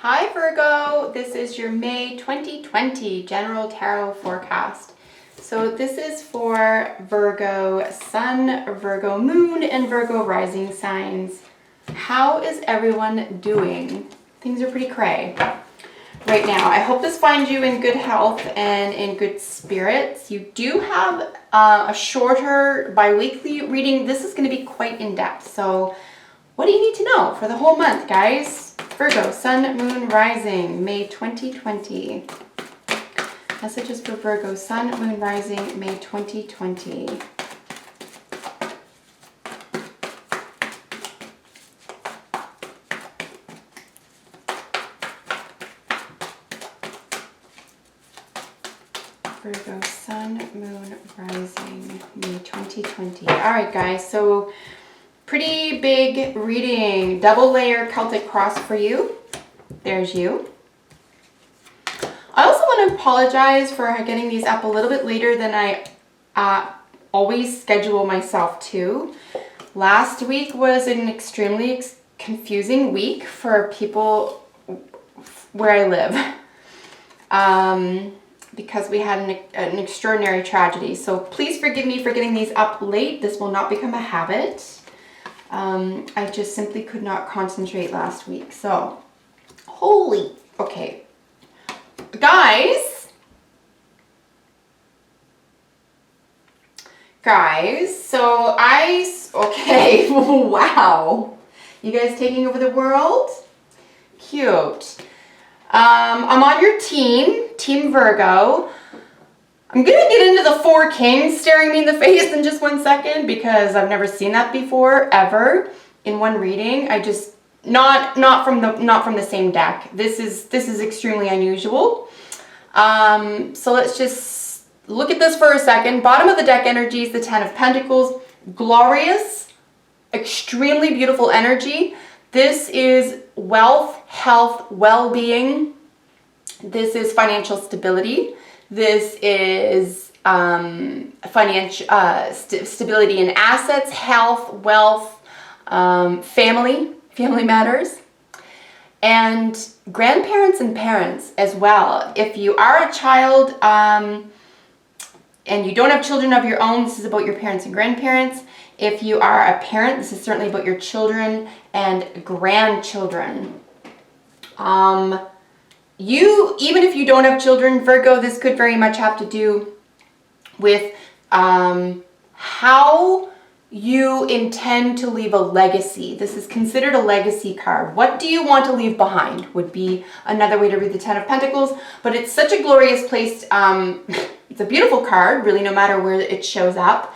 Hi Virgo, this is your May 2020 General Tarot Forecast. So this is for Virgo Sun, Virgo Moon, and Virgo Rising signs. How is everyone doing? Things are pretty cray right now. I hope this finds you in good health and in good spirits. You do have a shorter bi-weekly reading. This is going to be quite in-depth. So what do you need to know for the whole month, guys? Virgo, Sun, Moon, Rising, May 2020. Messages for Virgo, Sun, Moon, Rising, May 2020. Virgo, Sun, Moon, Rising, May 2020. All right, guys, so pretty big reading. Double layer Celtic cross for you. There's you. I also want to apologize for getting these up a little bit later than I always schedule myself to. Last week was an extremely confusing week for people where I live. Because we had an extraordinary tragedy. So please forgive me for getting these up late. This will not become a habit. I just simply could not concentrate last week. So, okay. Guys, so okay, wow. You guys taking over the world? Cute. I'm on your team Virgo. I'm going to get into the four kings staring me in the face in just 1 second because I've never seen that before, ever, in one reading. I just, not from the same deck. This is extremely unusual. So let's just look at this for a second. Bottom of the deck energies, the Ten of Pentacles, glorious, extremely beautiful energy. This is wealth, health, well-being. This is financial stability. This is financial stability in assets, health, wealth, family matters, and grandparents and parents as well. If you are a child and you don't have children of your own, this is about your parents and grandparents. If you are a parent, this is certainly about your children and grandchildren. Even if you don't have children, Virgo, this could very much have to do with how you intend to leave a legacy. This is considered a legacy card. What do you want to leave behind would be another way to read the Ten of Pentacles, but it's such a glorious place. It's a beautiful card, really, no matter where it shows up,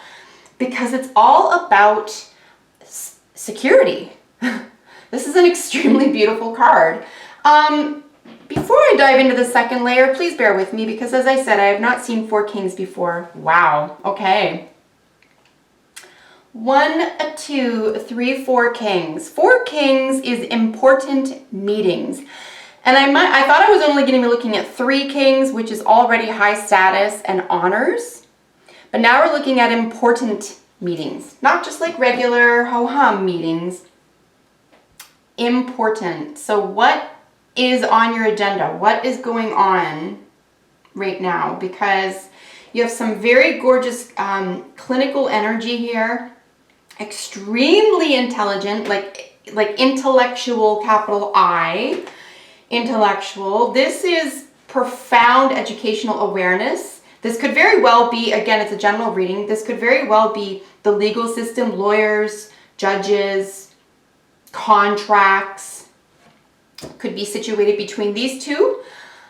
because it's all about security. This is an extremely beautiful card. Before I dive into the second layer, please bear with me because, as I said, I have not seen four kings before. Wow. Okay. 1, 2, 3, 4 kings. 4 kings is important meetings. And I thought I was only going to be looking at 3 kings, which is already high status and honors. But now we're looking at important meetings, not just like regular ho-hum meetings. Important. So what is on your agenda? What is going on right now? Because you have some very gorgeous clinical energy here, extremely intelligent, like intellectual, capital I, intellectual. This is profound educational awareness. This could very well be, again, it's a general reading, this could very well be the legal system, lawyers, judges, contracts, could be situated between these two.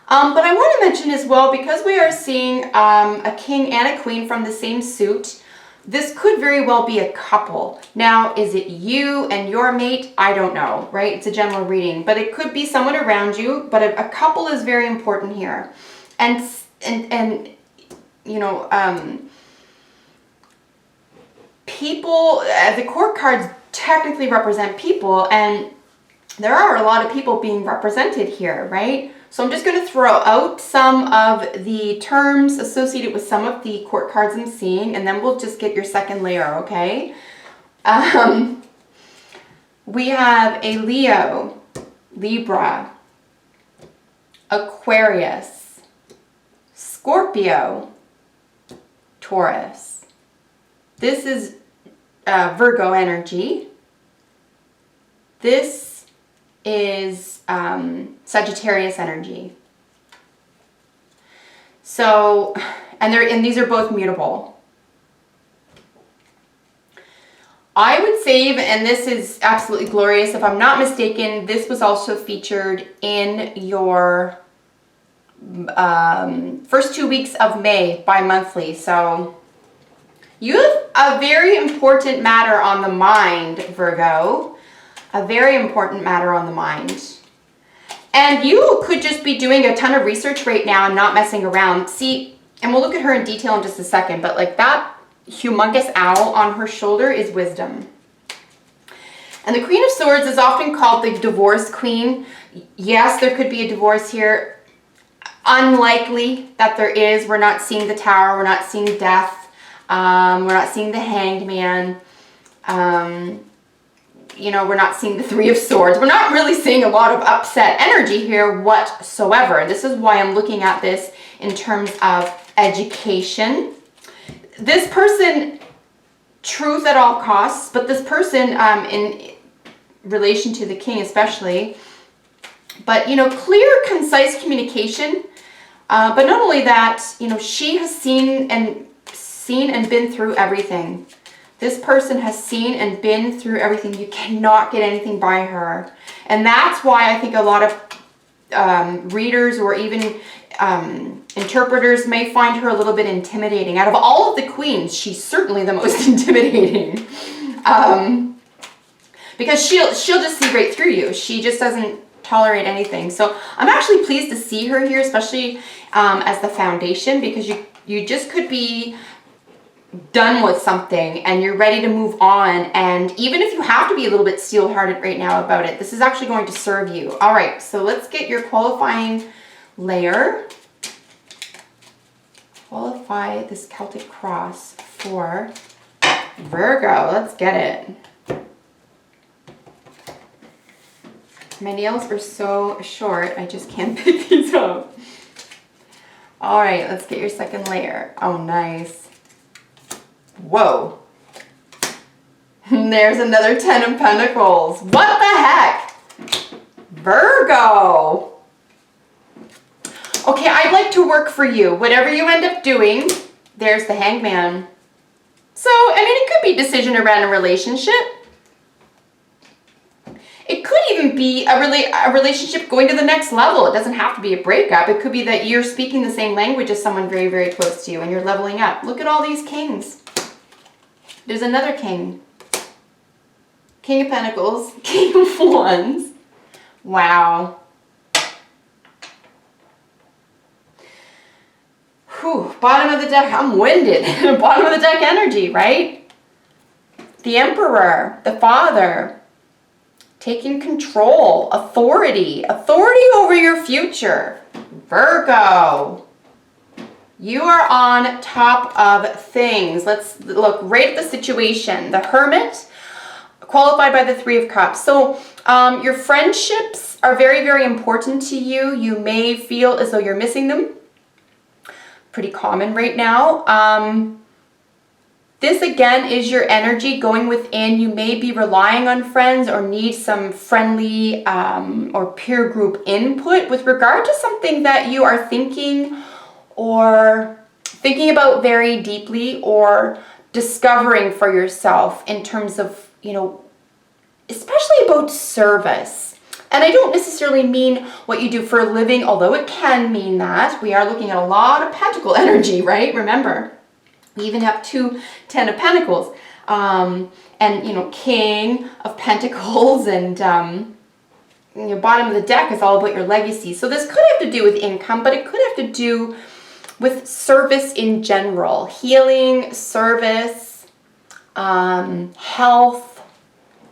But I want to mention as well, because we are seeing a king and a queen from the same suit, this could very well be a couple. Now, is it you and your mate? I don't know, right? It's a general reading, but it could be someone around you, but a couple is very important here. And you know, people, the court cards technically represent people, and there are a lot of people being represented here, right? So I'm just going to throw out some of the terms associated with some of the court cards I'm seeing, and then we'll just get your second layer, okay? We have a Leo, Libra, Aquarius, Scorpio, Taurus. This is Virgo energy. This is Sagittarius energy. So, and these are both mutable. I would say, and this is absolutely glorious, if I'm not mistaken, this was also featured in your first 2 weeks of May bi-monthly. So you have a very important matter on the mind, Virgo. A very important matter on the mind. And you could just be doing a ton of research right now and not messing around. See, and we'll look at her in detail in just a second, but like that humongous owl on her shoulder is wisdom. And the Queen of Swords is often called the divorce queen. Yes, there could be a divorce here. Unlikely that there is. We're not seeing the Tower. We're not seeing death. We're not seeing the Hanged Man. You know, we're not seeing the Three of Swords. We're not really seeing a lot of upset energy here whatsoever. This is why I'm looking at this in terms of education. This person, truth at all costs, but this person in relation to the king especially, but, you know, clear, concise communication. But not only that, you know, she has seen and been through everything. This person has seen and been through everything. You cannot get anything by her. And that's why I think a lot of readers or even interpreters may find her a little bit intimidating. Out of all of the queens, she's certainly the most intimidating. Because she'll just see right through you. She just doesn't tolerate anything. So I'm actually pleased to see her here, especially as the foundation, because you just could be done with something and you're ready to move on. And even if you have to be a little bit steel-hearted right now about it, this is actually going to serve you. All right, so let's get your qualifying layer. Qualify this Celtic cross for Virgo. Let's get it. My nails are so short, I just can't pick these up. All right, let's get your second layer. Oh, nice. Whoa. There's another 10 of Pentacles. What the heck? Virgo. Okay, I'd like to work for you. Whatever you end up doing, there's the Hangman. So, I mean, it could be decision around a relationship. It could even be a relationship going to the next level. It doesn't have to be a breakup. It could be that you're speaking the same language as someone very, very close to you and you're leveling up. Look at all these kings. There's another king. King of Pentacles. King of Wands. Wow. Whew. Bottom of the deck. I'm winded. Bottom of the deck energy, right? The Emperor. The Father. Taking control. Authority. Authority over your future. Virgo. You are on top of things. Let's look right at the situation. The Hermit, qualified by the Three of Cups. So your friendships are very, very important to you. You may feel as though you're missing them. Pretty common right now. This again is your energy going within. You may be relying on friends or need some friendly or peer group input with regard to something that you are thinking or thinking about very deeply or discovering for yourself in terms of, you know, especially about service. And I don't necessarily mean what you do for a living, although it can mean that. We are looking at a lot of Pentacle energy, right? Remember, we even have 2 10 of Pentacles. And, you know, King of Pentacles and your bottom of the deck is all about your legacy. So this could have to do with income, but it could have to do with service in general. Healing, service, health.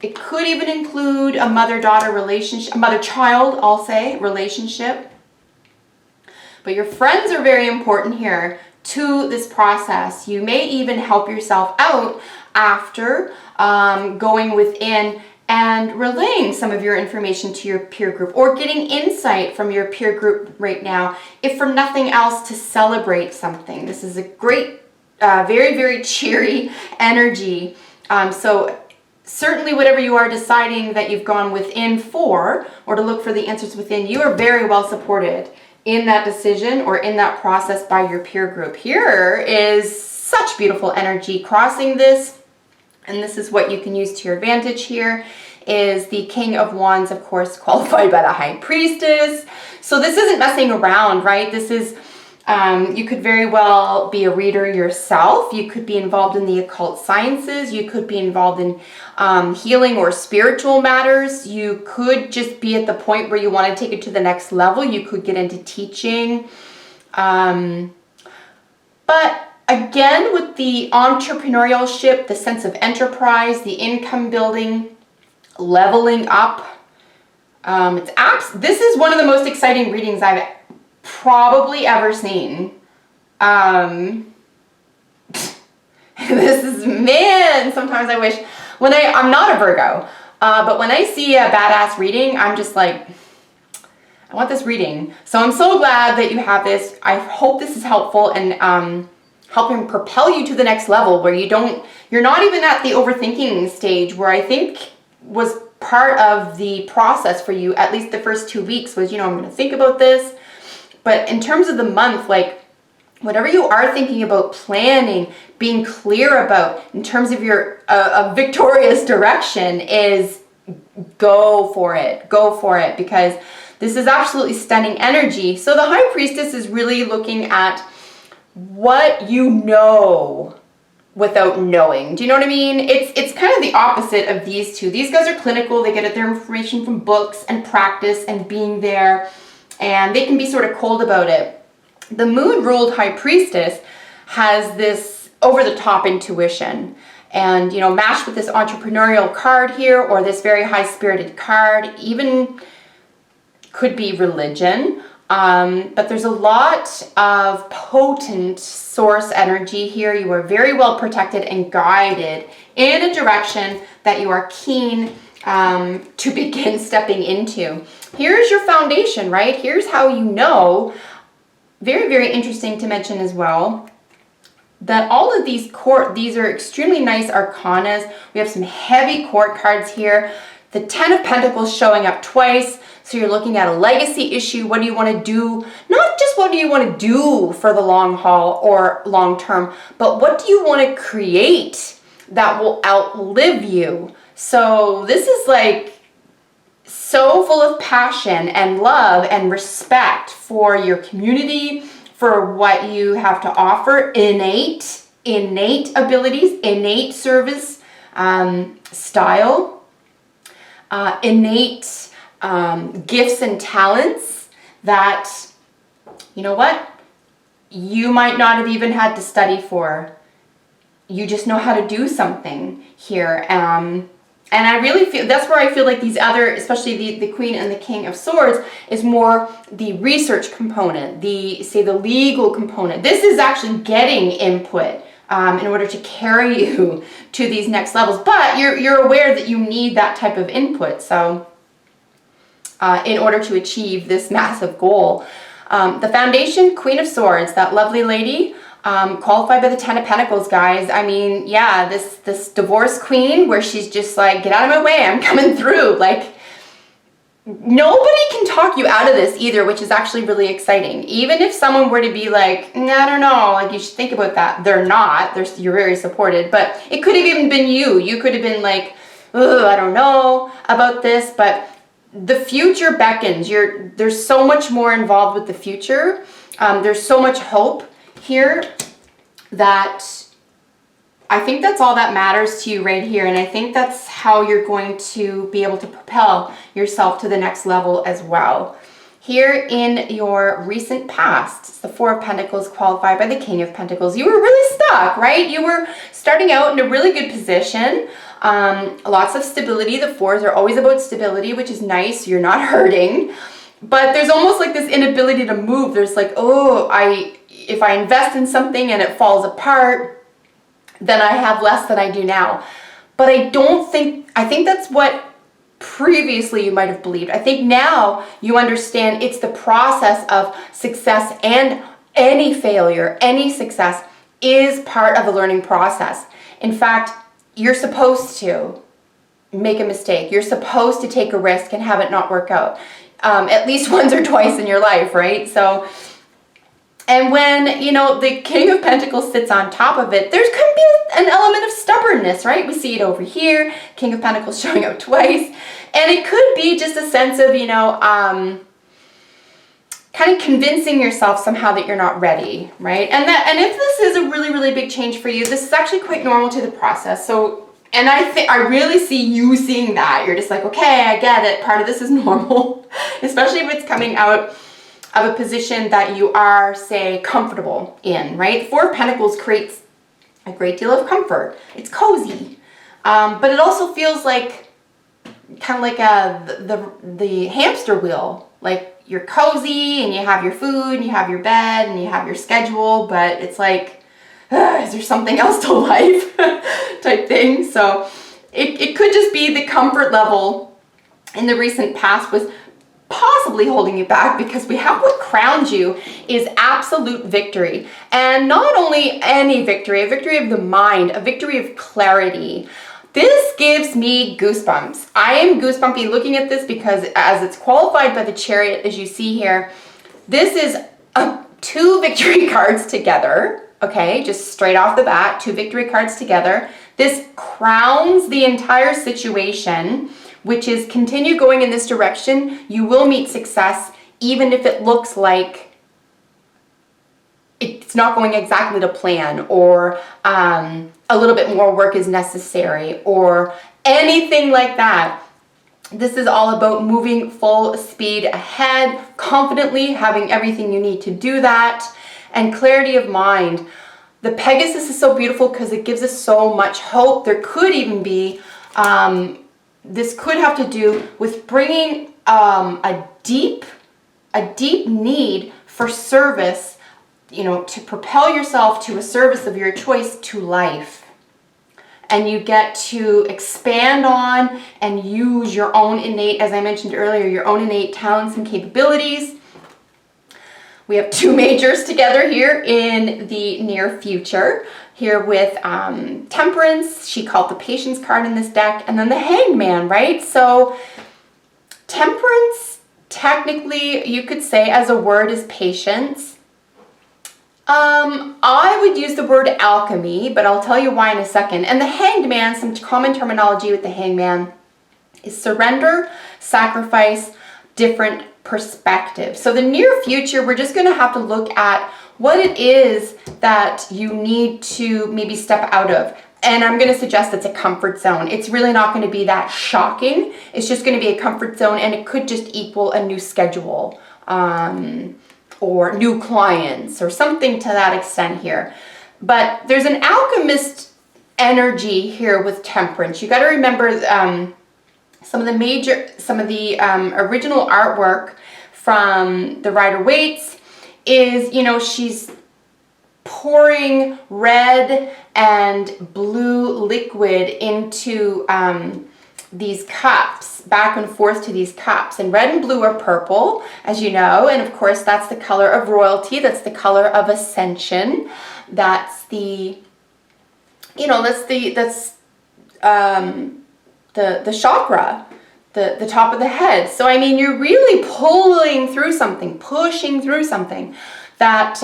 It could even include a mother-daughter relationship, a mother-child, I'll say, relationship. But your friends are very important here to this process. You may even help yourself out after going within and relaying some of your information to your peer group, or getting insight from your peer group right now, if for nothing else to celebrate something. This is a great, very, very cheery energy. So certainly whatever you are deciding that you've gone within for, or to look for the answers within, you are very well supported in that decision or in that process by your peer group. Here is such beautiful energy crossing this. And this is what you can use to your advantage here, is the King of Wands, of course, qualified by the High Priestess. So this isn't messing around, right? This is, you could very well be a reader yourself. You could be involved in the occult sciences. You could be involved in healing or spiritual matters. You could just be at the point where you want to take it to the next level. You could get into teaching. But again, with the entrepreneurship, the sense of enterprise, the income building, leveling up, this is one of the most exciting readings I've probably ever seen. This is, man, sometimes I wish, I'm not a Virgo, but when I see a badass reading, I'm just like, I want this reading. So I'm so glad that you have this. I hope this is helpful and helping propel you to the next level, where you're not even at the overthinking stage, where I think was part of the process for you, at least the first 2 weeks, was, I'm going to think about this. But in terms of the month, like, whatever you are thinking about, planning, being clear about in terms of your a victorious direction, is go for it, because this is absolutely stunning energy. So the High Priestess is really looking at what you know without knowing. Do you know what I mean? It's kind of the opposite of these two. These guys are clinical. They get their information from books and practice and being there, and they can be sort of cold about it. The moon-ruled High Priestess has this over-the-top intuition, and matched with this entrepreneurial card here, or this very high-spirited card, even could be religion. But there's a lot of potent source energy here. You are very well protected and guided in a direction that you are keen to begin stepping into. Here's your foundation, right? Here's how you know. Very, very interesting to mention as well that all of these are extremely nice arcanas. We have some heavy court cards here. The Ten of Pentacles showing up twice. So you're looking at a legacy issue. What do you want to do? Not just what do you want to do for the long haul or long term, but what do you want to create that will outlive you? So this is like so full of passion and love and respect for your community, for what you have to offer, innate abilities, innate service style, innate gifts and talents that, you might not have even had to study for. You just know how to do something here. And I really feel, that's where I feel like these other, especially the Queen and the King of Swords, is more the research component, the legal component. This is actually getting input in order to carry you to these next levels. But you're aware that you need that type of input. So in order to achieve this massive goal. The foundation, Queen of Swords, that lovely lady, qualified by the Ten of Pentacles, guys. I mean, yeah, this divorce queen, where she's just like, get out of my way, I'm coming through. Like, nobody can talk you out of this either, which is actually really exciting. Even if someone were to be like, I don't know, like, you should think about that. They're not. You're very supported. But it could have even been you. You could have been like, oh, I don't know about this. But the future beckons. There's so much more involved with the future. There's so much hope here that I think that's all that matters to you right here. And I think that's how you're going to be able to propel yourself to the next level as well. Here in your recent past, it's the Four of Pentacles qualified by the King of Pentacles. You were really stuck, right? You were starting out in a really good position. Lots of stability. The fours are always about stability, which is nice. You're not hurting. But there's almost like this inability to move. There's like, if I invest in something and it falls apart, then I have less than I do now. But I think that's what previously you might have believed. I think now you understand it's the process of success, and any failure, any success is part of the learning process. In fact, you're supposed to make a mistake. You're supposed to take a risk and have it not work out. At least once or twice in your life, right? So, and when, you know, the King of Pentacles sits on top of it, there's going to be an element of stubbornness, right? We see it over here, King of Pentacles showing up twice. And it could be just a sense of, you know, kind of convincing yourself somehow that you're not ready, right? And if this is a really, really big change for you, this is actually quite normal to the process. So, and I really see you seeing that. You're just like, okay, I get it. Part of this is normal, especially if it's coming out of a position that you are, say, comfortable in, right? Four of Pentacles creates a great deal of comfort. It's cozy, but it also feels like kind of like the hamster wheel. Like you're cozy and you have your food and you have your bed and you have your schedule, but it's like, is there something else to life type thing? So it could just be the comfort level in the recent past was possibly holding you back, because we have what crowns you is absolute victory. And not only any victory, a victory of the mind, a victory of clarity. This gives me goosebumps. I am goosebumpy looking at this because as it's qualified by the Chariot, as you see here, this is two victory cards together, okay? Just straight off the bat, two victory cards together. This crowns the entire situation, which is continue going in this direction. You will meet success, even if it looks like it's not going exactly to plan, or a little bit more work is necessary, or anything like that. This is all about moving full speed ahead, confidently, having everything you need to do that, and clarity of mind. The Pegasus is so beautiful because it gives us so much hope. There could even be, this could have to do with bringing a deep need for service, you know, to propel yourself to a service of your choice to life. And you get to expand on and use your own innate, as I mentioned earlier, your own innate talents and capabilities. We have two majors together here in the near future. Here with Temperance, she called the Patience card in this deck, and then the Hanged Man, right? So Temperance, technically, you could say as a word is patience. I would use the word alchemy, but I'll tell you why in a second. And the Hanged Man, some common terminology with the Hanged Man is surrender, sacrifice, different perspective. So the near future, we're just going to have to look at what it is that you need to maybe step out of. And I'm going to suggest it's a comfort zone. It's really not going to be that shocking. It's just going to be a comfort zone, and it could just equal a new schedule or new clients or something to that extent here. But there's an alchemist energy here with Temperance. You got to remember some of the original artwork from the Rider-Waite's is, you know, she's pouring red and blue liquid into these cups, back and forth to these cups. And red and blue are purple, as you know, and of course that's the color of royalty, that's the color of ascension, that's the, you know, that's the chakra, the top of the head. So I mean, you're really pulling through something, pushing through something that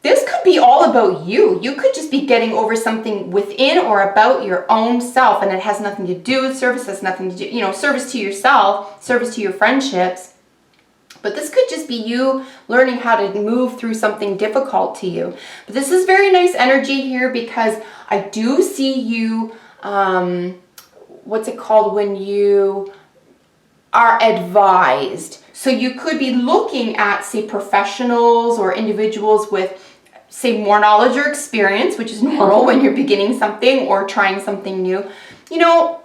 this could be all about you. You could just be getting over something within or about your own self, and it has nothing to do with service, has nothing to do, you know, service to yourself, service to your friendships. But this could just be you learning how to move through something difficult to you. But this is very nice energy here, because I do see you, what's it called when you are advised. So you could be looking at, say, professionals or individuals with, say, more knowledge or experience, which is normal when you're beginning something or trying something new. You know,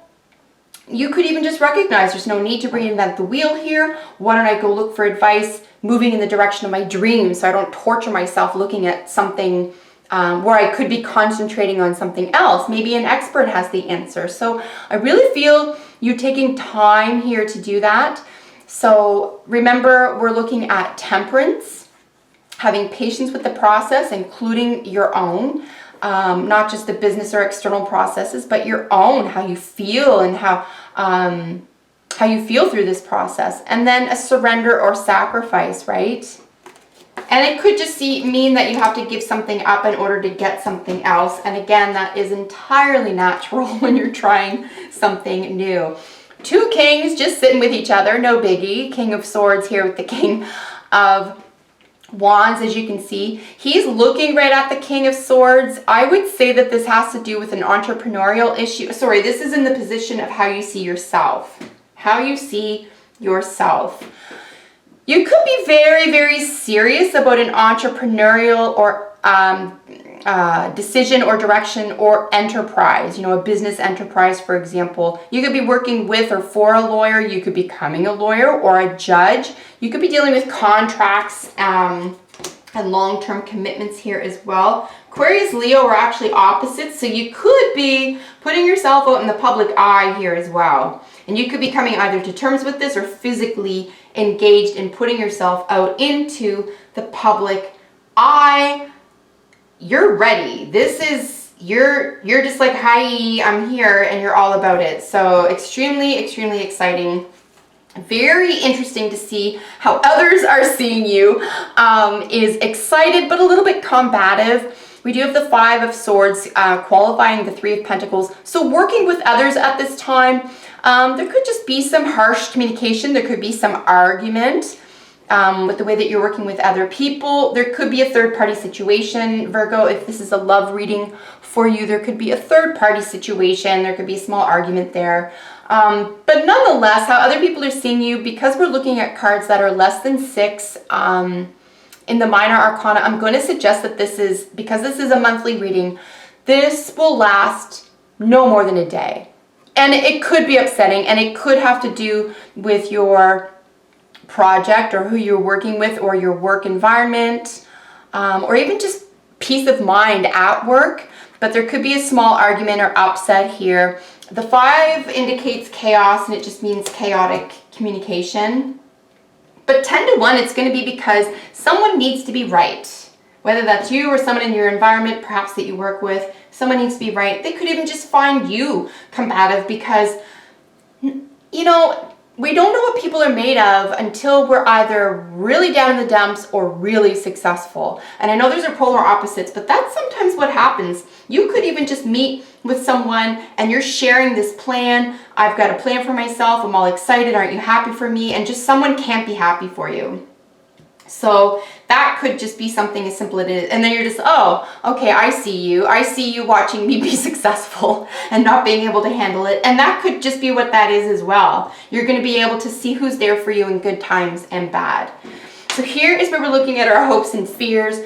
you could even just recognize there's no need to reinvent the wheel here. Why don't I go look for advice moving in the direction of my dreams, so I don't torture myself looking at something where I could be concentrating on something else. Maybe an expert has the answer. So I really feel you taking time here to do that. So remember, we're looking at temperance, having patience with the process, including your own, not just the business or external processes, but your own, how you feel and how you feel through this process. And then a surrender or sacrifice, right? And it could just mean that you have to give something up in order to get something else. And again, that is entirely natural when you're trying something new. Two kings just sitting with each other, no biggie. King of Swords here with the King of Wands, as you can see. He's looking right at the King of Swords. I would say that this has to do with an entrepreneurial issue. Sorry, this is in the position of how you see yourself. How you see yourself. You could be very, very serious about an entrepreneurial or decision or direction or enterprise, you know, a business enterprise, for example. You could be working with or for a lawyer. You could be becoming a lawyer or a judge. You could be dealing with contracts and long-term commitments here as well. Aquarius, Leo are actually opposites, so you could be putting yourself out in the public eye here as well. And you could be coming either to terms with this or physically engaged in putting yourself out into the public eye. You're ready. This is, you're just like, hi, I'm here, and you're all about it. So extremely, extremely exciting. Very interesting to see how others are seeing you. Is excited, but a little bit combative. We do have the Five of Swords qualifying the Three of Pentacles. So working with others at this time, there could just be some harsh communication. There could be some argument with the way that you're working with other people. There could be a third-party situation, Virgo. If this is a love reading for you, there could be a third-party situation. There could be a small argument there. But nonetheless, how other people are seeing you, because we're looking at cards that are less than 6 in the minor arcana, I'm going to suggest that this is, because this is a monthly reading, this will last no more than a day. And it could be upsetting, and it could have to do with your project or who you're working with or your work environment, or even just peace of mind at work. But there could be a small argument or upset here. The 5 indicates chaos, and it just means chaotic communication. But 10 to 1, it's going to be because someone needs to be right. Whether that's you or someone in your environment, perhaps that you work with, someone needs to be right. They could even just find you combative because, you know, we don't know what people are made of until we're either really down in the dumps or really successful. And I know those are polar opposites, but that's sometimes what happens. You could even just meet with someone and you're sharing this plan. I've got a plan for myself. I'm all excited. Aren't you happy for me? And just someone can't be happy for you. So that could just be something as simple as it is. And then you're just, oh, okay, I see you. I see you watching me be successful and not being able to handle it. And that could just be what that is as well. You're going to be able to see who's there for you in good times and bad. So here is where we're looking at our hopes and fears.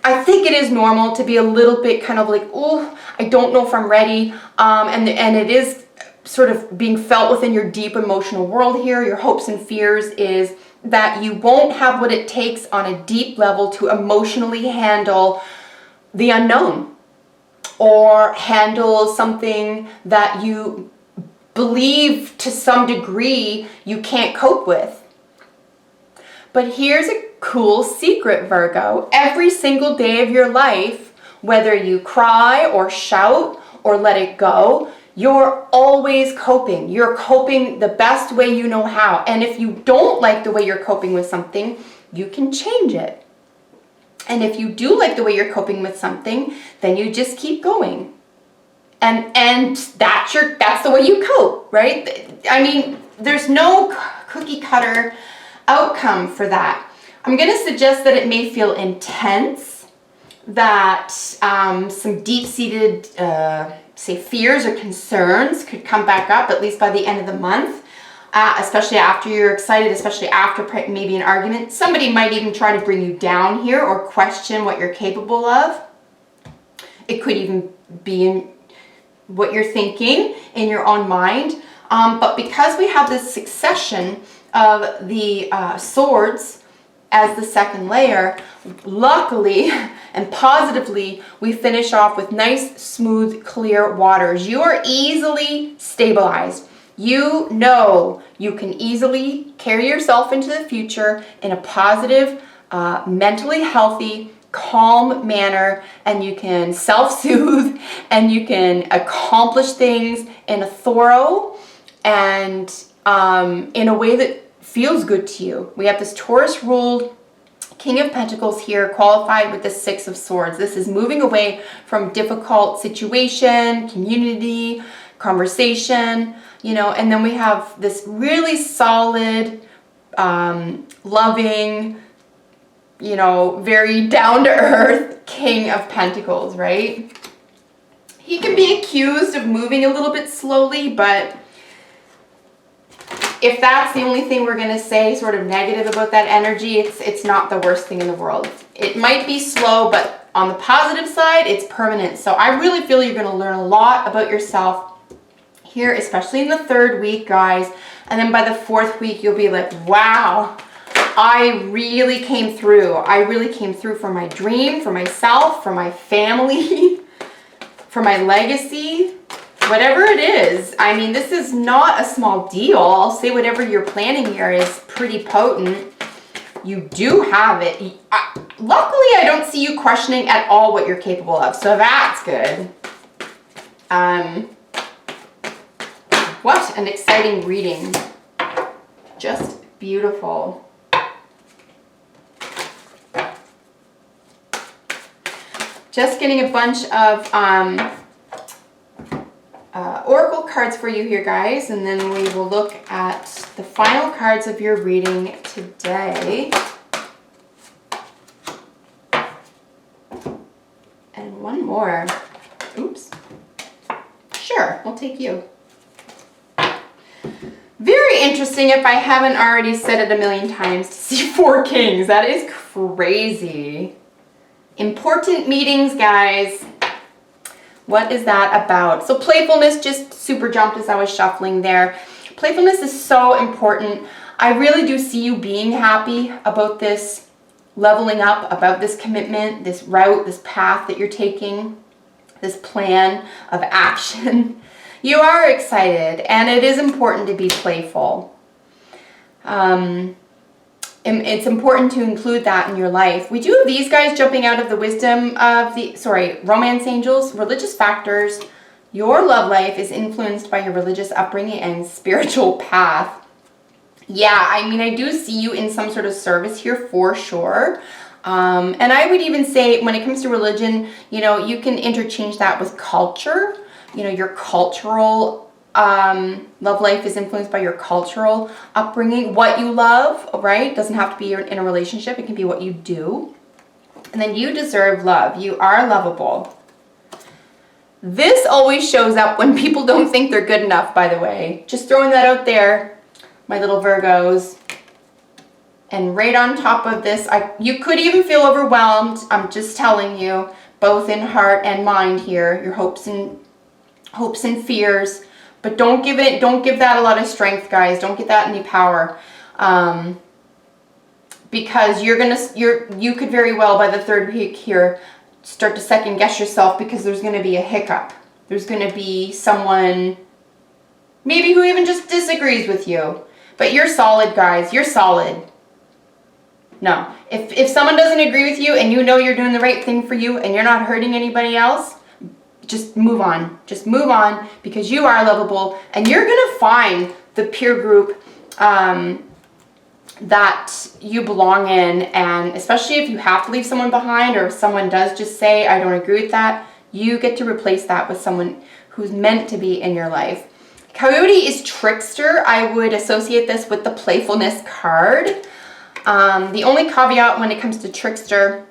I think it is normal to be a little bit kind of like, oh, I don't know if I'm ready. And it is sort of being felt within your deep emotional world here. Your hopes and fears is that you won't have what it takes on a deep level to emotionally handle the unknown or handle something that you believe to some degree you can't cope with. But here's a cool secret, Virgo. Every single day of your life, whether you cry or shout or let it go, you're always coping. You're coping the best way you know how. And if you don't like the way you're coping with something, you can change it. And if you do like the way you're coping with something, then you just keep going. And that's the way you cope, right? I mean, there's no cookie cutter outcome for that. I'm going to suggest that it may feel intense, that some deep-seated say fears or concerns could come back up, at least by the end of the month, especially after you're excited, especially after maybe an argument. Somebody might even try to bring you down here or question what you're capable of. It could even be in what you're thinking in your own mind. But because we have this succession of the swords as the second layer, luckily and positively, we finish off with nice, smooth, clear waters. You are easily stabilized. You know you can easily carry yourself into the future in a positive, mentally healthy, calm manner, and you can self-soothe and you can accomplish things in a thorough and in a way that feels good to you. We have this Taurus ruled King of Pentacles here, qualified with the Six of Swords. This is moving away from difficult situation, community, conversation, you know, and then we have this really solid, loving, you know, very down-to-earth King of Pentacles, right? He can be accused of moving a little bit slowly, but if that's the only thing we're going to say sort of negative about that energy, it's not the worst thing in the world. It might be slow, but on the positive side, it's permanent. So I really feel you're going to learn a lot about yourself here, especially in the 3rd week, guys. And then by the 4th week, you'll be like, wow, I really came through. I really came through for my dream, for myself, for my family, for my legacy. Whatever it is, I mean, this is not a small deal. I'll say whatever you're planning here is pretty potent. You do have it. Luckily, I don't see you questioning at all what you're capable of, so that's good. What an exciting reading. Just beautiful. Just getting a bunch of oracle cards for you here, guys, and then we will look at the final cards of your reading today. And one more. Oops. Sure, I'll take you. Very interesting, if I haven't already said it a million times, to see 4 kings. That is crazy. Important meetings, guys. What is that about? So playfulness just super jumped as I was shuffling there. Playfulness is so important. I really do see you being happy about this leveling up, about this commitment, this route, this path that you're taking, this plan of action. You are excited, and it is important to be playful. It's important to include that in your life. We do have these guys jumping out of the wisdom of the, romance angels, religious factors. Your love life is influenced by your religious upbringing and spiritual path. Yeah, I mean, I do see you in some sort of service here for sure. And I would even say when it comes to religion, you know, you can interchange that with culture. You know, your cultural love life is influenced by your cultural upbringing, what you love, right? Doesn't have to be in a relationship. It can be what you do. And then you deserve love. You are lovable. This always shows up when people don't think they're good enough, by the way. Just throwing that out there, my little Virgos. And right on top of this, you could even feel overwhelmed. I'm just telling you, both in heart and mind here, your hopes and fears. But don't give that a lot of strength, guys. Don't give that any power. Because you could very well, by the 3rd week here, start to second guess yourself, because there's going to be a hiccup. There's going to be someone maybe who even just disagrees with you. But you're solid, guys. You're solid. No. If someone doesn't agree with you and you know you're doing the right thing for you and you're not hurting anybody else, just move on. Just move on, because you are lovable, and you're going to find the peer group that you belong in. And especially if you have to leave someone behind, or if someone does just say, I don't agree with that, you get to replace that with someone who's meant to be in your life. Coyote is trickster. I would associate this with the playfulness card. The only caveat when it comes to trickster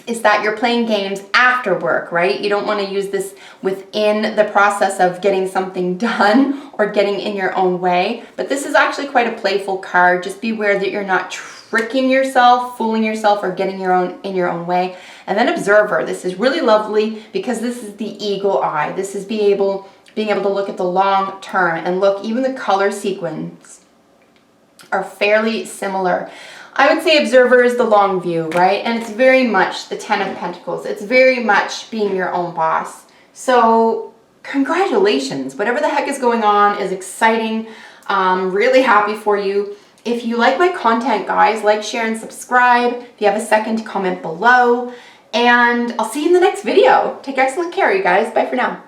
is that you're playing games after work, right? You don't want to use this within the process of getting something done or getting in your own way. But this is actually quite a playful card. Just beware that you're not tricking yourself, fooling yourself, or getting in your own way. And then observer. This is really lovely because this is the eagle eye. This is being able to look at the long term, and look, even the color sequence are fairly similar. I would say observer is the long view, right? And it's very much the 10 of Pentacles. It's very much being your own boss. So congratulations. Whatever the heck is going on is exciting. Really happy for you. If you like my content, guys, like, share, and subscribe. If you have a second, comment below. And I'll see you in the next video. Take excellent care, you guys. Bye for now.